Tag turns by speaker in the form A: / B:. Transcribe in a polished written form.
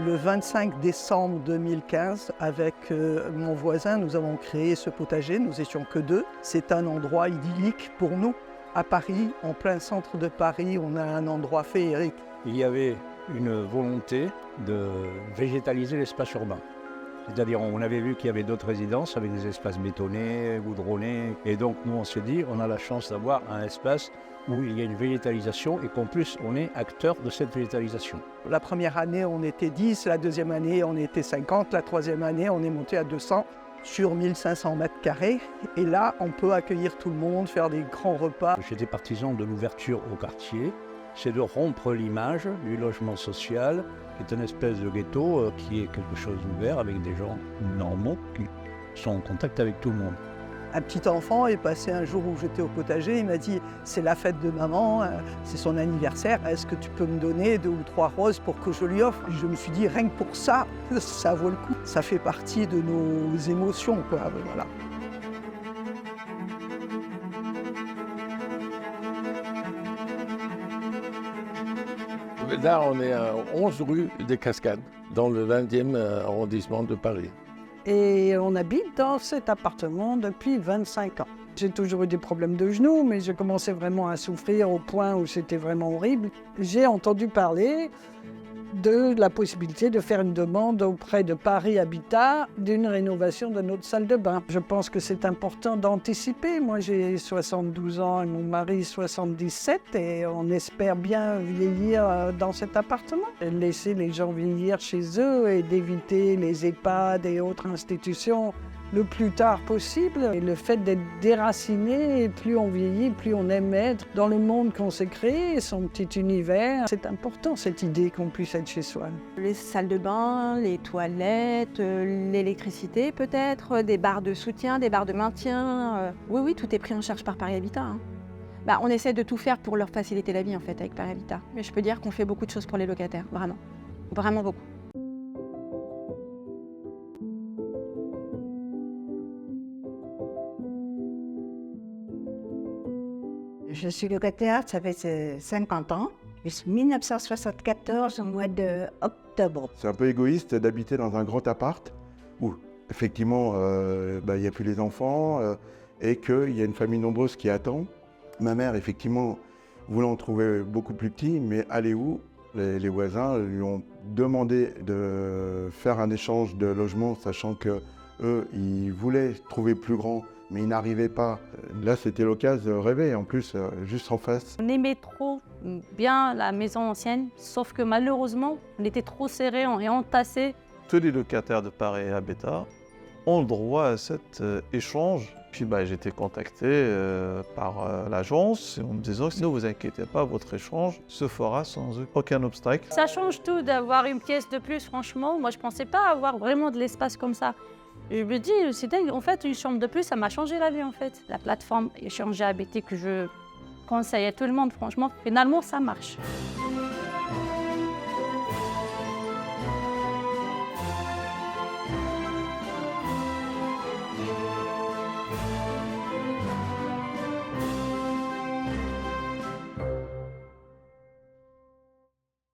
A: Le 25 décembre 2015, avec mon voisin, nous avons créé ce potager. Nous n'étions que deux. C'est un endroit idyllique pour nous. À Paris, en plein centre de Paris, on a un endroit féerique.
B: Il y avait une volonté de végétaliser l'espace urbain. C'est-à-dire, on avait vu qu'il y avait d'autres résidences avec des espaces bétonnés, goudronnés. Et donc, nous, on s'est dit, on a la chance d'avoir un espace où il y a une végétalisation et qu'en plus, on est acteur de cette végétalisation.
A: La première année, on était 10, la deuxième année, on était 50, la troisième année, on est monté à 200 sur 1500 mètres carrés. Et là, on peut accueillir tout le monde, faire des grands repas.
B: J'étais partisan de l'ouverture au quartier. C'est de rompre l'image du logement social, qui est une espèce de ghetto, qui est quelque chose d'ouvert avec des gens normaux qui sont en contact avec tout le monde.
A: Un petit enfant est passé un jour où j'étais au potager, il m'a dit « c'est la fête de maman, c'est son anniversaire, est-ce que tu peux me donner 2 ou 3 roses pour que je lui offre ?» Je me suis dit rien que pour ça, ça vaut le coup. Ça fait partie de nos émotions, quoi, voilà.
C: Là, on est à 11 rue des Cascades, dans le 20e arrondissement de Paris.
D: Et on habite dans cet appartement depuis 25 ans. J'ai toujours eu des problèmes de genoux, mais je commençais vraiment à souffrir au point où c'était vraiment horrible. J'ai entendu parler de la possibilité de faire une demande auprès de Paris Habitat d'une rénovation de notre salle de bain. Je pense que c'est important d'anticiper. Moi, j'ai 72 ans et mon mari 77 et on espère bien vieillir dans cet appartement. Laisser les gens vieillir chez eux et d'éviter les EHPAD et autres institutions le plus tard possible. Et le fait d'être déraciné, plus on vieillit, plus on aime être dans le monde qu'on s'est créé, son petit univers. C'est important cette idée qu'on puisse être chez soi.
E: Les salles de bain, les toilettes, l'électricité peut-être, des barres de soutien, des barres de maintien. Oui, tout est pris en charge par Paris Habitat. Hein. On essaie de tout faire pour leur faciliter la vie en fait avec Paris Habitat. Mais je peux dire qu'on fait beaucoup de choses pour les locataires, vraiment. Vraiment beaucoup.
F: Je suis locataire, ça fait 50 ans, depuis 1974 au mois d'octobre.
G: C'est un peu égoïste d'habiter dans un grand appart où effectivement il n'y a plus les enfants et qu'il y a une famille nombreuse qui attend. Ma mère effectivement voulait en trouver beaucoup plus petit, mais allez où? Les voisins lui ont demandé de faire un échange de logement, sachant qu'eux, ils voulaient trouver plus grand, mais ils n'arrivaient pas. Là, c'était l'occasion de rêver, en plus, juste en face.
H: On aimait trop bien la maison ancienne, sauf que malheureusement, on était trop serrés et entassés.
I: Tous les locataires de Paris Habitat ont le droit à cet échange. Puis j'ai été contacté par l'agence en me disant « Ne vous inquiétez pas, votre échange se fera sans aucun obstacle. »
H: Ça change tout d'avoir une pièce de plus, franchement. Moi, je ne pensais pas avoir vraiment de l'espace comme ça. Je me dis, c'est dingue, en fait, une chambre de plus, ça m'a changé la vie, en fait. La plateforme Échanger ABT que je conseille à tout le monde, franchement, finalement, ça marche.